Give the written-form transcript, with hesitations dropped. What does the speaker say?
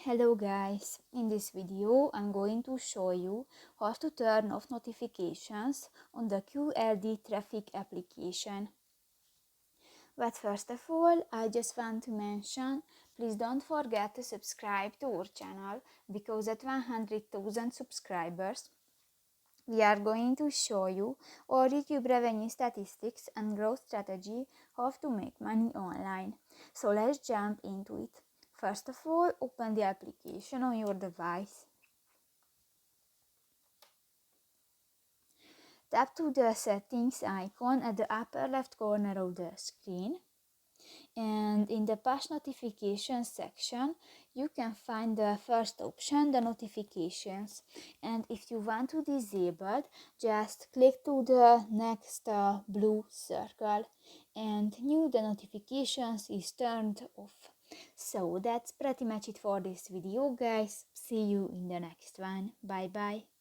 Hello guys, in this video I'm going to show you how to turn off notifications on the QLD Traffic application. But first of all, I just want to mention, please don't forget to subscribe to our channel, because at 100,000 subscribers we are going to show you our YouTube revenue statistics and growth strategy, how to make money online. So let's jump into it. First of all, open the application on your device. Tap to the settings icon at the upper left corner of the screen. And in the push notifications section, you can find the first option, the notifications. And if you want to disable, just click to the next blue circle, and new the notifications is turned off. So that's pretty much it for this video, guys. See you in the next one. Bye bye.